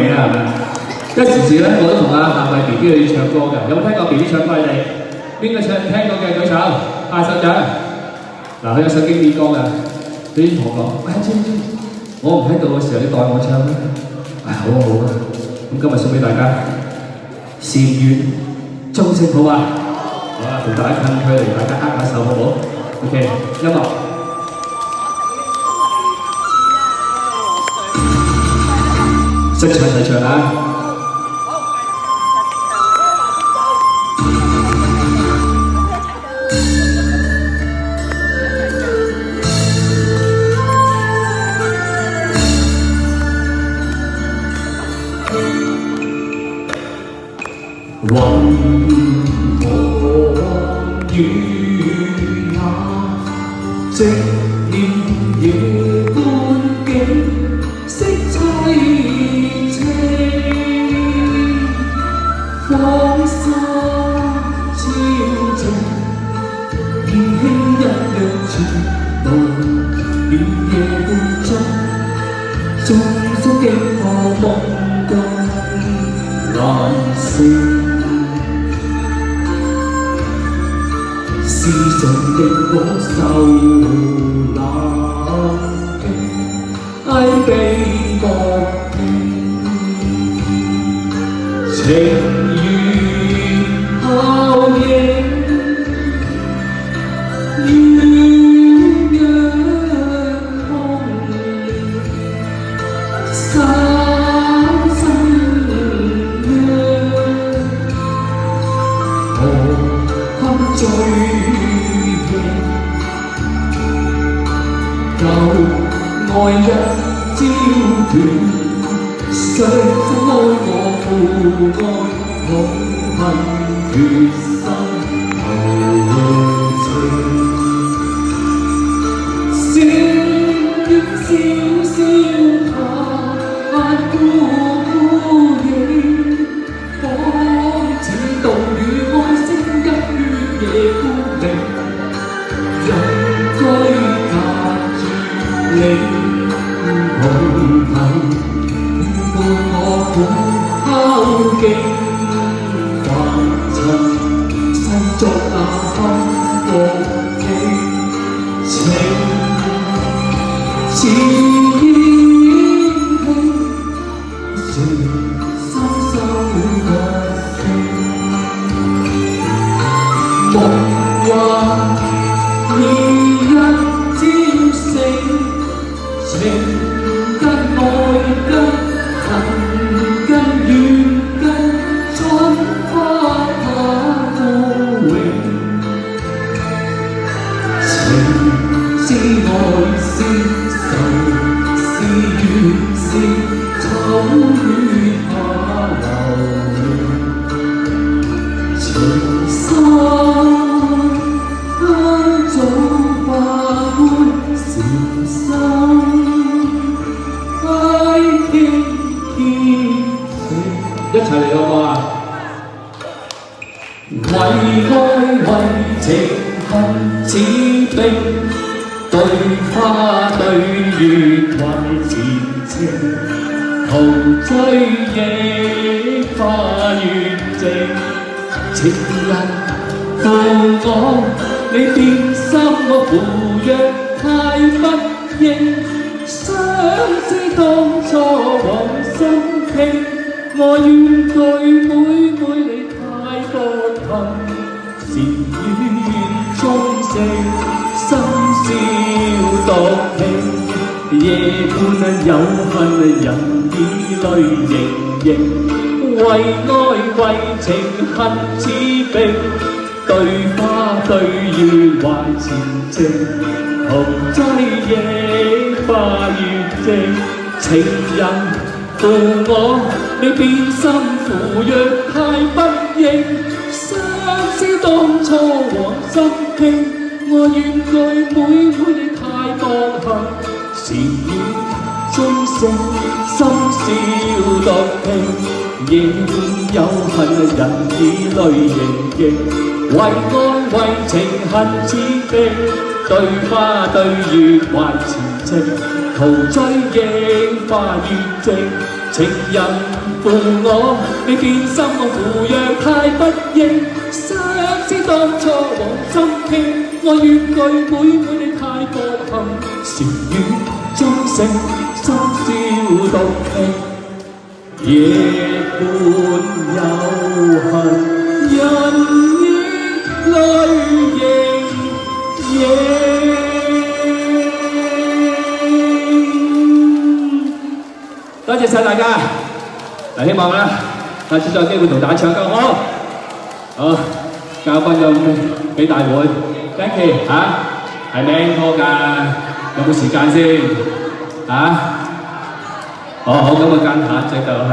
係咪？一時時咧，我都同阿夏慧 BB 去唱歌㗎。有冇聽過 BB 唱歌？你哋邊個唱聽過嘅舉手，拍手掌。嗱，佢有首經典歌㗎。佢同我講：喂，知唔知？我唔喺度嘅時候，你代我唱啦。好啊好啊。咁今日送俾大家，善願鐘聲好啊！好啊，同大家近距離，大家握下手好唔好 ？OK， 音樂。識唱就唱啊！雲和雨呀，直念夜觀景，色凄清，芳心超靜，意輕一樣傳到暖夜半中，終終經過夢中難成。思想的我受冷冰，哀悲莫聽，情如泡影，鸳鸯空，三生約，何堪醉？舊愛一朝斷，雙親愛我父愛，恐恨決心無情。善願笑笑下，孤孤影，仿似道與愛聲一於夜孤零，人居領紅頭，伴我伴敲擊凡塵，細作那分國境情，似煙氣，誰深深覺醒，夢話已一朝醒。情根愛根恨根怨根，春花它都永。情是愛是愁是怨是秋雨下流，情深早化灰禪心。一齊嚟好唔好啊？為愛為情恨似冰，對花對月為前程，陶醉亦花月靜。情人負我，你變心我扶約太不應，相思當初往心傾。我怨對妹妹你太多恨，善願忠誠，深宵獨聽，夜半有恨人已淚盈盈，為愛為情恨似冰，對花對月懷前程，紅劑野花月靜，情人負我，你變心負約太不應，相思當初往心傾，我怨對妹妹你太多恨，善願忠誠，深宵獨聽，夜半有恨人已淚盈盈，為愛為情恨似冰，對花對月懷前程，陶醉映花月靜。情人負我，你變心我扶養太不應，想知當初往心傾，我怨句每你太薄幸，禪院中性，深宵獨聽，夜半有恨，人應淚盈盈。多謝晒大家，嗱希望啦，下次再有機會同大家唱歌好。好，交翻咗俾大會 ，thank you 嚇，係咩歌㗎？有冇時間先？嚇？好，咁啊間下一隻就係。